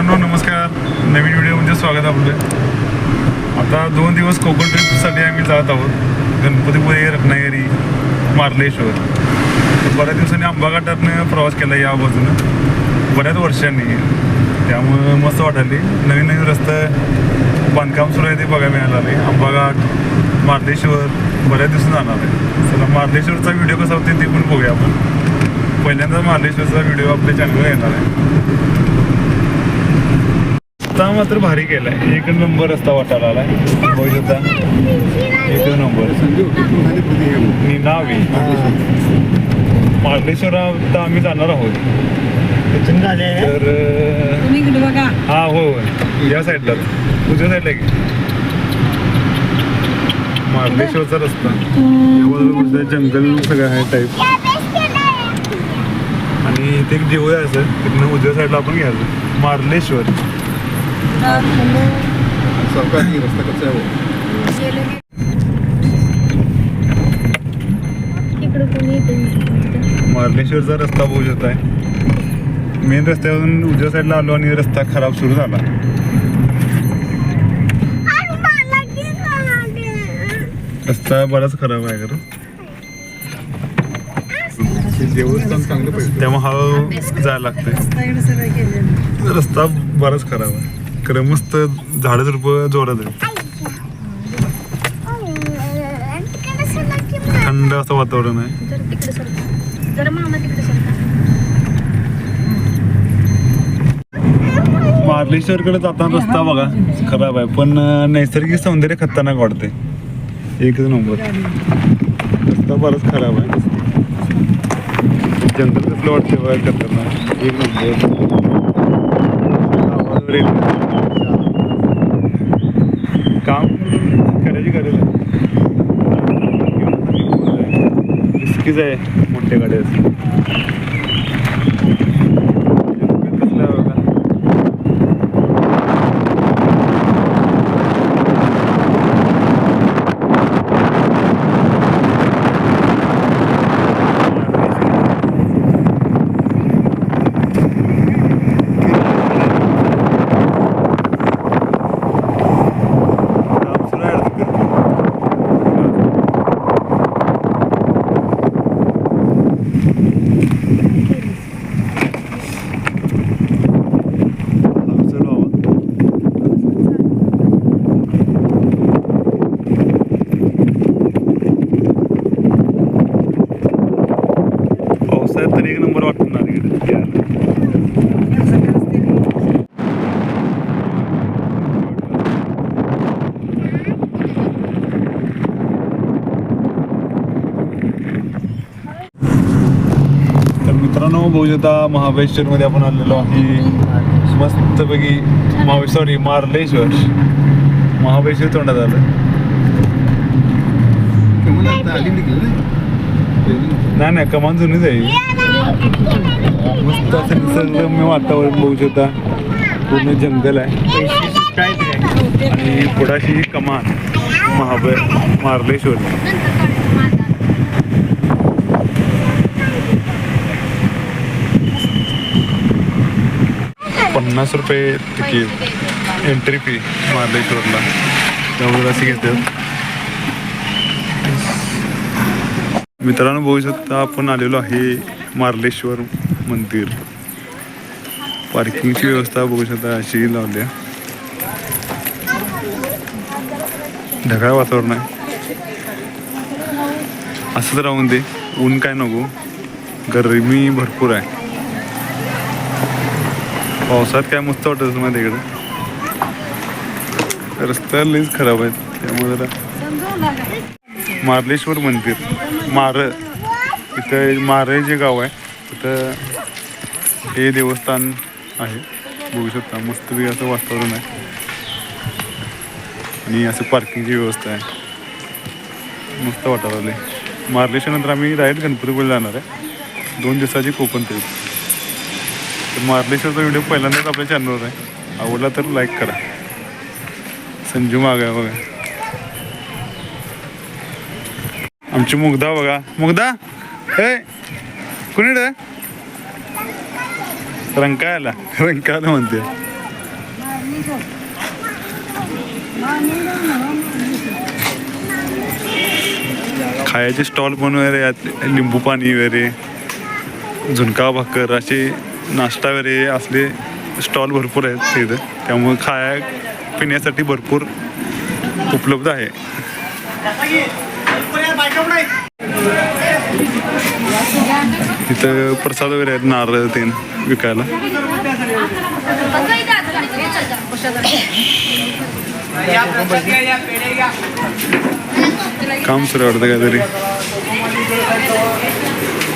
मित्रांनो नमस्कार. नवीन व्हिडिओमध्ये स्वागत आपलं. आता 2 दिवस कोकण ट्रिपसाठी आम्ही जात आहोत. गणपतीपुळे, रत्नागिरी, मार्लेश्वर. बऱ्याच दिवसांनी आंबा घाटातनं प्रवास केला या बाजूनं बऱ्याच वर्षांनी, त्यामुळं मस्त वाटायली. नवीन नवीन रस्ता बांधकाम सुरू आहे ते बघायला मिळालं आहे. आंबा घाट, मार्लेश्वर बऱ्याच दिवसांनी जाणार आहे. चला मार्लेश्वरचा व्हिडिओ कसा होते ते पण बघूया आपण. पहिल्यांदा मार्लेश्वरचा व्हिडिओ आपल्या चॅनलवर येणार आहे. रस्ता मात्र भारी केला आहे. 1 नंबर रस्ता वाटायला आला आहे. बघू शकता 1 नंबर. निनावी मार्लेश्वरात आम्ही जाणार आहोत. तर हा हो या साईडला उजव्या साईडला की मार्लेश्वरचा रस्ता. जंगल सगळं आहे टाईप आणि इथे एक देऊळ आहे असं. तिथनं उजव्या साईडला आपण घ्यायचं मार्लेश्वर. मार्लेश्वरचा रस्ता बघू शकत आहे. मेन रस्त्यावरून उजव्या साईडला आलो आणि रस्ता खराब सुरू झाला. रस्ता बराच खराब आहे खरं. देवस्थान चांगलं पाहिजे त्यामुळे हळू जायला लागतंय. रस्ता बराच खराब आहे खरं. मस्त झाडं झुडपं जोरात आहे. थंड असं वातावरण आहे. मार्लेश्वरकडे जाताना रस्ता बघा खराब आहे, पण नैसर्गिक सौंदर्य खतरनाक वाटते. 1 नंबर. रस्ता बराच खराब आहे. जंगल कसलं वाटते बघा खतरनाक. 1 नंबर. काम करायची गरज आहे. रिस्कीच आहे मोठ्या गाड्या. तर 1 नंबर वाटणार तर मित्रांनो बघू शकता महाबळेश्वरमध्ये आपण आलेलो आहे. मस्तपैकी मार्लेश्वर महाबळेश्वर तोंडात आलं. नाही कमान जुनीच आहे. मस्त असं निसर्गरम्य वातावरण बघू शकता. पूर्ण जंगल आहे आणि पुढाशी ही कमान मार्लेश्वर. 50 रुपये तिकीट एंट्री फी मार्लेश्वरला. त्यामुळे असे घेतात. मित्रांनो बघू शकता आपण आलेलो आहे मार्लेश्वर मंदिर. पार्किंगची व्यवस्था बघू शकता अशी लावली आहे. ढगाळ वातावरण आहे. असंच राहून दे. ऊन काय नको. गरमी भरपूर आहे. पावसात काय मस्त वाटत असं माहिती इकडे. रस्ता लईच खराब आहेत त्यामुळे जरा. मार्लेश्वर मंदिर इथं मारळ जे गाव आहे तिथं हे देवस्थान आहे. बघू शकता मस्त असं वातावरण आहे आणि असं पार्किंगची व्यवस्था आहे. मस्त वाटायला आले. मार्लेश्वर नंतर आम्ही डायरेक्ट गणपतीपुळे जाणार आहे. 2 दिवसाची कोकण ट्रिप. तर मार्लेश्वरचा व्हिडिओ पहिल्यांदाच आपल्या चॅनलवर आहे. आवडला तर लाईक करा. संजू माग आहे बघा. आमची मुग्धा बघा. मुग्धा हे कुणी रंकायला म्हणते. खायचे स्टॉल पण वगैरे आहेत, लिंबू पाणी वगैरे, झुणका भाकर असे नाश्ता वगैरे असले स्टॉल भरपूर आहेत तिथं. त्यामुळे पिण्यासाठी भरपूर उपलब्ध आहे. तिथं प्रसाद वगैरे आहेत, नारळ ते विकायला. काम सुरू वाटतं काहीतरी.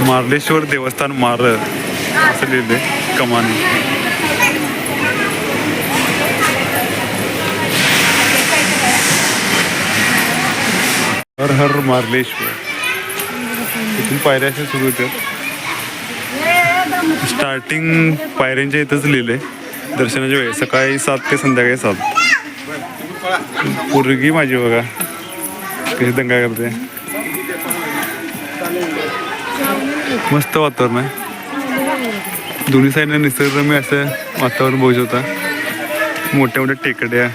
मार्लेश्वर देवस्थान मारळ असं लिहिलंय कमानी. हर हर मार्लेश्वर. इथून पायऱ्या अशा सुरू होत्या. स्टार्टिंग पायऱ्यांच्या इथंच लिहिलंय दर्शनाच्या वेळेस, सकाळी 7 ते संध्याकाळी 7. पोरगी माझी बघा कशी दंगा करते. मस्त वातावरण आहे. दोन्ही साईडला निसर्गरम्य असं वातावरण बघू शकता. मोठ्या मोठ्या टेकड्या.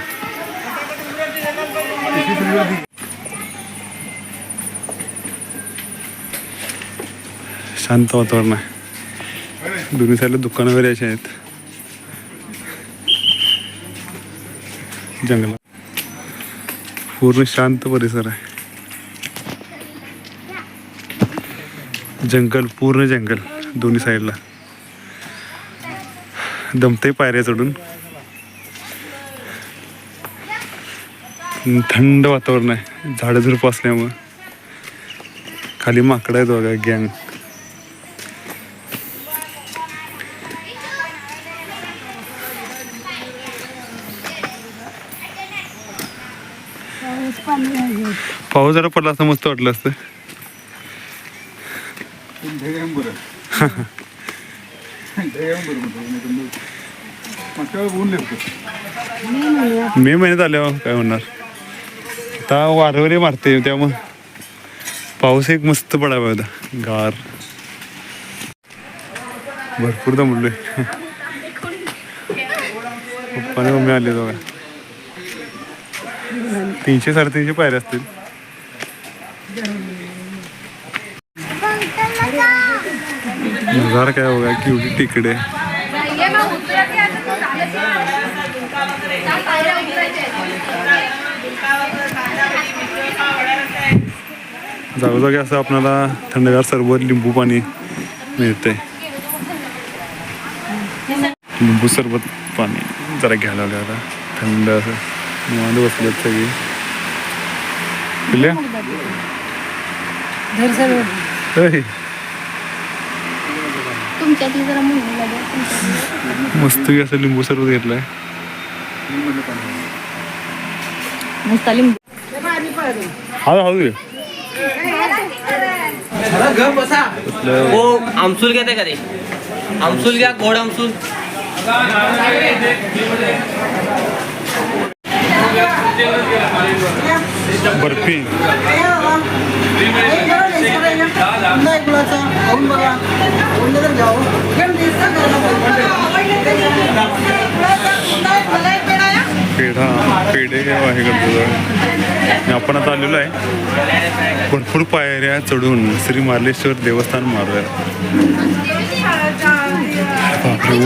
शांत वातावरण आहे. दोन्ही साईडला दुकानं वगैरे अशी आहेत. जंगल पूर्ण शांत परिसर आहे. जंगल, पूर्ण जंगल दोन्ही साईडला. दमते पायऱ्या चढून. थंड वातावरण आहे झाडं झुडपं असल्यामुळं. खाली माकडं आहेत बघा, गँग. पाऊस जरा पडला असं मस्त वाटलं असतं. मे महिन्यात आल्यावर काय होणार. आता वारवरे मारते त्यामुळं पाऊस एक मस्त पडावा होता, गार. भरपूर दमलोय. पप्पाने मम्मी आले बघा. 300-350 पायऱ्या असतील. नजारा काय बघा, केवढी टिकडे. जागोजागी असं आपल्याला थंडगार सरबत, लिंबू पाणी मिळतंय. लिंबू सरबत पाणी जरा घ्यायला लागलं आता. थंड असं निवांत बसलेत सगळी. पिल्या मस्त असं लिंबू सरबत घेतलाय. हळू आमसूल घेते का रे? आमसूल घ्या, गोड आमसूल. बर्फी. पेढे आहे करतो. आपण आता आलेलो आहे भरपूर पायऱ्या चढून श्री मार्लेश्वर देवस्थान मारळ.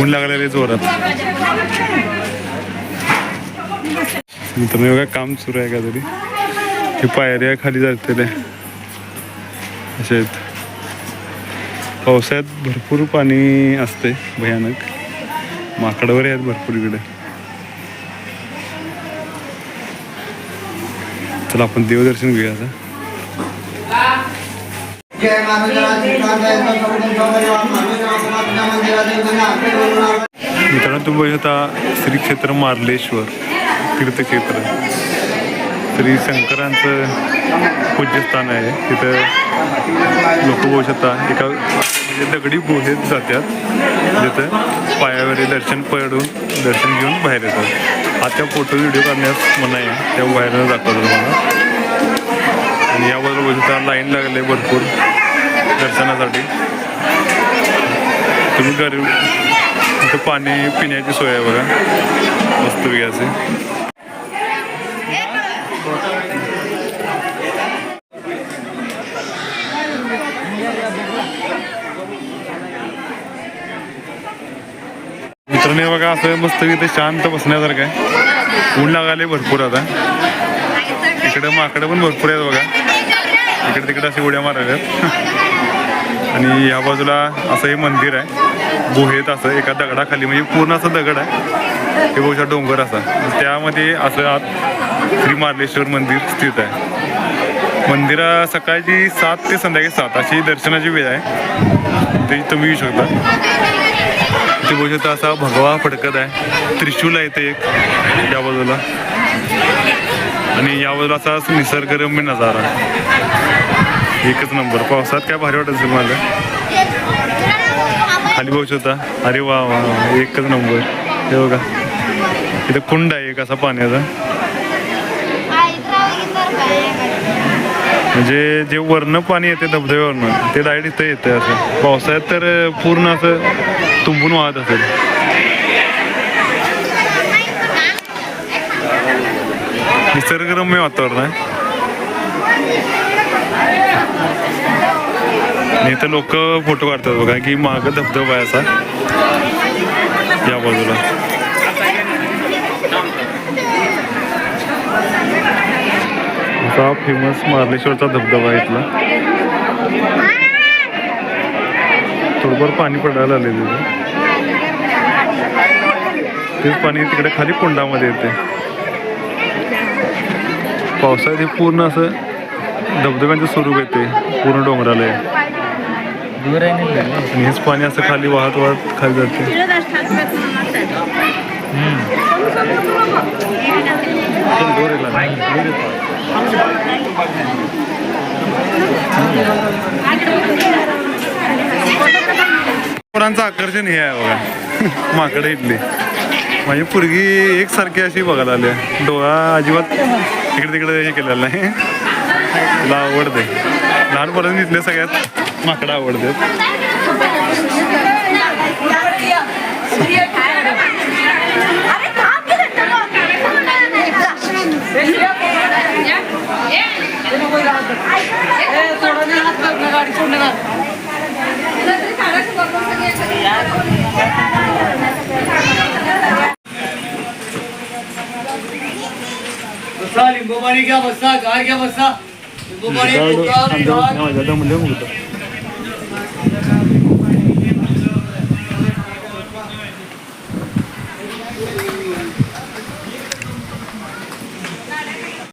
ऊन लागलेले जोरात. मित्रांनो बघा, काम सुरू आहे का तरी. हे पायऱ्या खाली जातल्या अशा आहेत. पावसाळ्यात भरपूर पाणी असते भयानक. माकडावर आहेत भरपूर इकडे. चला आपण देवदर्शन घेऊया आता. मित्रांनो तुम्ही बघू शकता श्री क्षेत्र मार्लेश्वर तीर्थक्षेत्र. श्री शंकरांचं पूज्यस्थान आहे. तिथं लोक बघू शकता एका दगडी गुहेत जातात, जिथं पायावरील दर्शन घेऊन बाहेर येतात. आता फोटो व्हिडिओ करण्यास मनाई आहे, त्या बाहेर दाखवतो तुम्हाला. आणि याबद्दल बघू शकता लाईन लागले भरपूर दर्शनासाठी. तुम्ही इथं पाणी पिण्याची सोय आहे बघा. मस्त असे. मित्रांनो बघा असं मस्त इथे शांत बसण्यासारखं आहे. ऊन लागायला भरपूर आता. इकडे माकडं पण भरपूर आहेत बघा. इकडे तिकडे अशी उड्या मारायल्यात. आणि या बाजूला असं हे मंदिर आहे गुहेत असं एका दगडाखाली, म्हणजे पूर्ण असं दगड आहे हे बहुशा डोंगर असा. त्यामध्ये असं आत श्री मार्लेश्वर मंदिर स्थित आहे. मंदिरा सकाळची 7 ते संध्याकाळी 7 अशी दर्शनाची वेळ आहे. ते तुम्ही येऊ शकता. ते बघू शकता असा भगवा फडकत आहे. त्रिशूल आहे ते एक या बाजूला. आणि या बाजूला असा निसर्गरम्य नजारा एकच नंबर. पावसात काय भारी वाटत असेल मला. खाली बघू शकता. अरे वा वा एकच नंबर. हे बघा इथं कुंड आहे एक असा पाण्याचा. म्हणजे जे वरनं पाणी येते धबधब्यावरनं ते डायरेक्ट इथं येतं असं. पावसाळ्यात तर पूर्ण असं तुंबून वाहत असेल. निसर्गरम्य वातावरण आहे. आणि इथं लोक फोटो काढतात बघा की मागं धबधबा आहे असा या बाजूला. असा फेमस मार्लेश्वरचा धबधबा आहे इथला. थोडंफार पाणी पडायला आले तिथे. तेच पाणी तिकडे खाली कुंडामध्ये येते. पावसाळ्यात हे पूर्ण असं धबधब्यांचं स्वरूप येते पूर्ण डोंगराला. आणि हेच पाणी असं खाली वाहत वाहत खाली जाते. पोरांचं आकर्षण हे आहे बघा माकडे इथली. माझी पोरगी एकसारखी अशी बघायला आली. डोळा अजिबात इकडे तिकडे हे केलेलं नाही. तिला आवडते. लहानपणापासून इथले सगळ्यात माकडं आवडतात. लिंबू पाणी घ्या बसा गार घ्या बसा. लिंबू पाणी म्हणजे